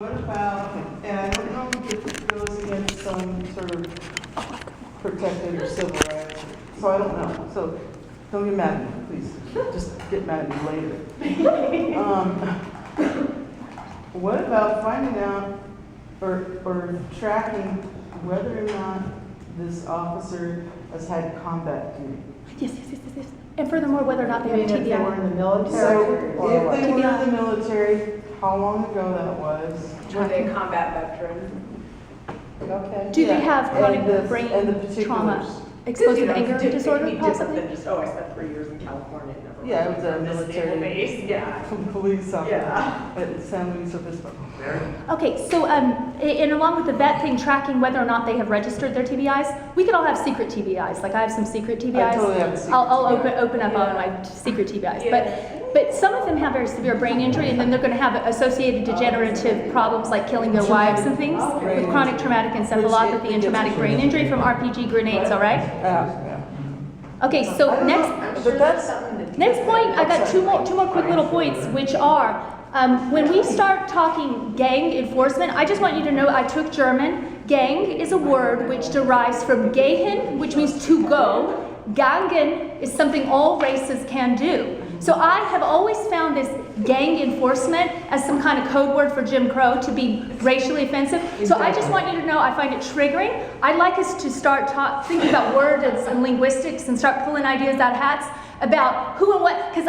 What about, and I don't know if it goes against some sort of protected or civil rights, so I don't know. So don't get mad at me, please. Just get mad at me later. What about finding out or tracking whether or not this officer has had combat duty? Yes. And furthermore, whether or not they have If they were TBI. in the military? So or if what? they were in the military, how long ago that was? Were they a combat veteran? Okay. Do they have chronic And the brain particulars. trauma, explosive anger disorder It'd be different possibly? than just, oh, I spent 3 years in California. and never Yeah, it went was to a military naval base. Yeah. police officer Yeah. at San Luis Obispo. Okay, so and along with the vet thing, tracking whether or not they have registered their TBIs, we could all have secret TBIs. Like I have some secret TBIs. I totally have a secret I'll TBI. open up all my secret TBIs. But some of them have very severe brain injury, and then they're going to have associated degenerative problems like killing their wives and things with chronic traumatic encephalopathy and traumatic brain injury from RPG grenades. All right. Yeah. Okay, so next. But that's, Next point, I got two more quick little points, which are, when we start talking gang enforcement, I just want you to know I took German. Gang is a word which derives from gehen, which means to go. Gangen is something all races can do. So I have always found this gang enforcement as some kind of code word for Jim Crow to be racially offensive. So I just want you to know I find it triggering. I'd like us to start thinking about words and linguistics and start pulling ideas out of hats about who and what, because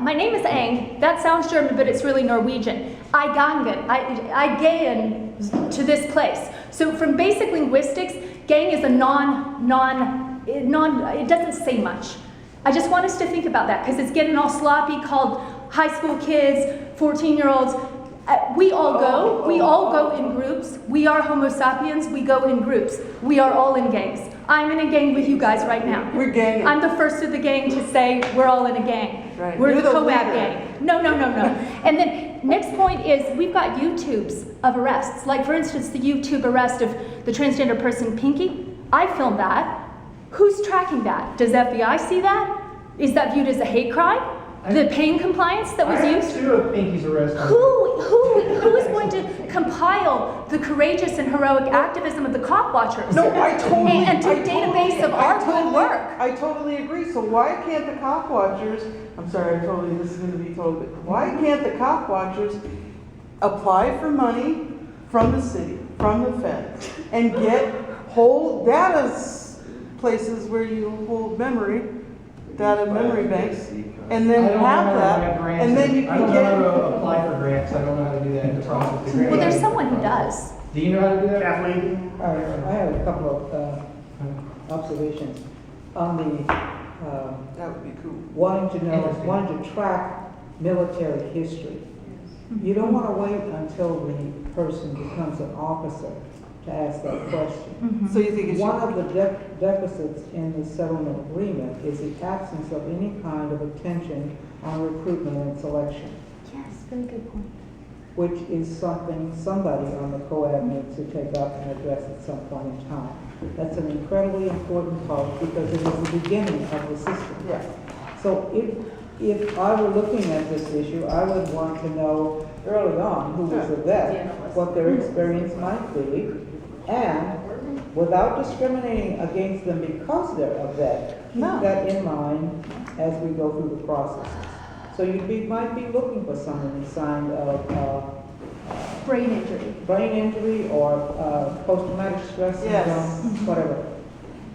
my name is Ang, that sounds German, but it's really Norwegian. I gangen, I gayen to this place. So from basic linguistics, gang is a it doesn't say much. I just want us to think about that, because it's getting all sloppy, called high school kids, 14-year-olds. We all go in groups. We are Homo sapiens, we go in groups. We are all in gangs. I'm in a gang with you guys right now. we're ganging. I'm the first of the gang to say we're all in a gang. Right. We're You're the the COAB leader. gang. No. And then next point is we've got YouTubes of arrests. Like for instance, the YouTube arrest of the transgender person Pinky. I filmed that. Who's tracking that? Does FBI see that? Is that viewed as a hate crime? The pain compliance that was used? I have 2 of Pinky's arrests. Who is going to compile the courageous and heroic activism of the Copwatchers? No, I totally. And do a database of our good work. I totally agree. So why can't the Copwatchers? I'm sorry, this is going to be totally. Why can't the Copwatchers apply for money from the city, from the feds, and get whole data places where you hold data memory banks, and then have that, and then you I can don't know how get. to apply for grants. I don't know how to do that in the process. The grant- Well, there's someone who does. Do you know how to do that? Kathleen? I have a couple of observations on the That would be cool. wanting to track military history. You don't want to wait until the person becomes an officer to ask that question. So you think it One should? of the deficits in the settlement agreement is the absence of any kind of attention on recruitment and selection, Yes, very good point. which is something somebody on the COAB needs to take up and address at some point in time. That's an incredibly important part because it is the beginning of the system. Yeah. So if I were looking at this issue, I would want to know early on who was a vet, what their experience might be, and without discriminating against them because they're a vet, keep No. that in mind as we go through the process. So you might be looking for someone with sign of Brain injury. brain injury or post-traumatic stress Yes. syndrome, whatever.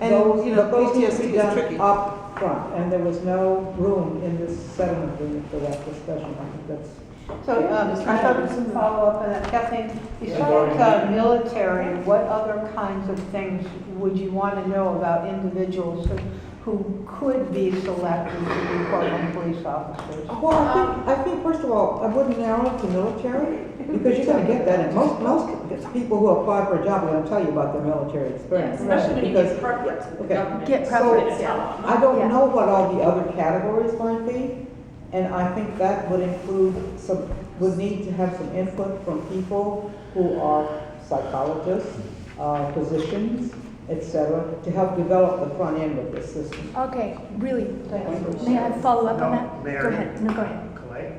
And, you know, but those need to PTSD be is done tricky. up front, and there was no room in this settlement agreement for that discussion. I think that's. So, I thought there was some follow-up on that. Kathleen, besides military, what other kinds of things would you want to know about individuals who could be selected to be Portland police officers? Well, I think first of all, I wouldn't narrow it to military, because you're gonna get that, and most people who apply for a job are gonna tell you about their military experience. Especially when you Because- get preference with the okay. government. Get So, preference, yeah. I don't Yeah. know what all the other categories might be, and I think that would include would need to have some input from people who are psychologists, physicians, etc., to help develop the front end of this system. Okay, really. May I follow up on that? Mayor. Go ahead. No, go ahead. Clay?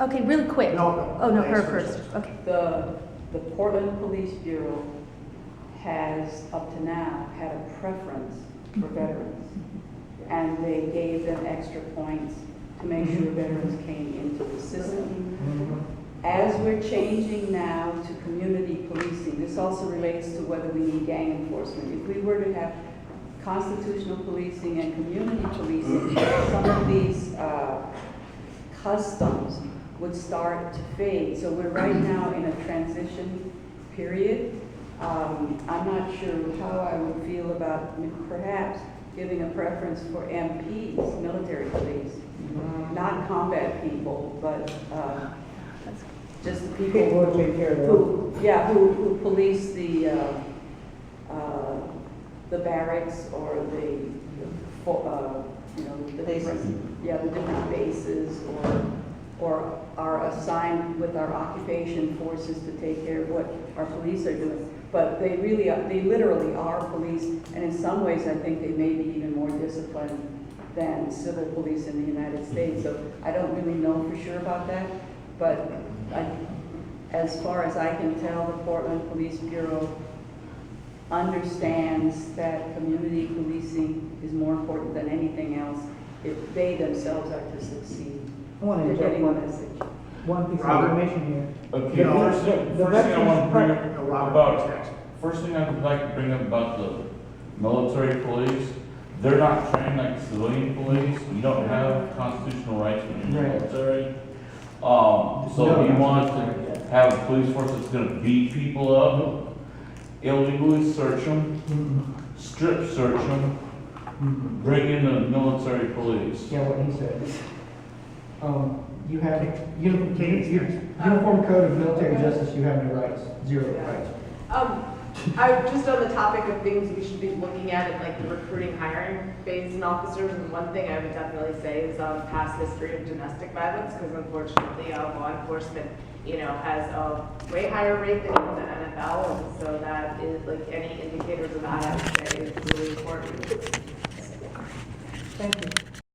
Okay, really quick. No. Oh, no, Clay her first. first. Okay. The the Portland Police Bureau has, up to now, had a preference for veterans. And they gave them extra points to make sure veterans came into the system. As we're changing now to community policing, this also relates to whether we need gang enforcement. If we were to have constitutional policing and community policing, some of these customs would start to fade. So we're right now in a transition period. I'm not sure how I would feel about perhaps giving a preference for MPs, military police, not combat people, but just the people People who take care of them. who police the barracks or the different bases, or are assigned with our occupation forces to take care of what our police are doing. But they literally are police, and in some ways I think they may be even more disciplined than civil police in the United States. So I don't really know for sure about that, but as far as I can tell, the Portland Police Bureau understands that community policing is more important than anything else if they themselves are to succeed. I want to They're interrupt getting the one message. piece of Robert. information here. Okay, You know, first thing the I want to veterans bring pre- up Robert, about, first thing I would like to bring up about the military police, they're not trained like civilian police. You don't have constitutional rights when you're in the military. So we want to have a police force that's gonna beat people up, illegally search them, strip search them, bring in the military police. Yeah, what he said. You have Uniform Code of Military Justice, you have no rights, 0 rights. I just on the topic of things we should be looking at in like the recruiting, hiring phase and officers, and one thing I would definitely say is past history of domestic violence, because unfortunately law enforcement, has a way higher rate than even the NFL, and so that is like any indicators of that I would say is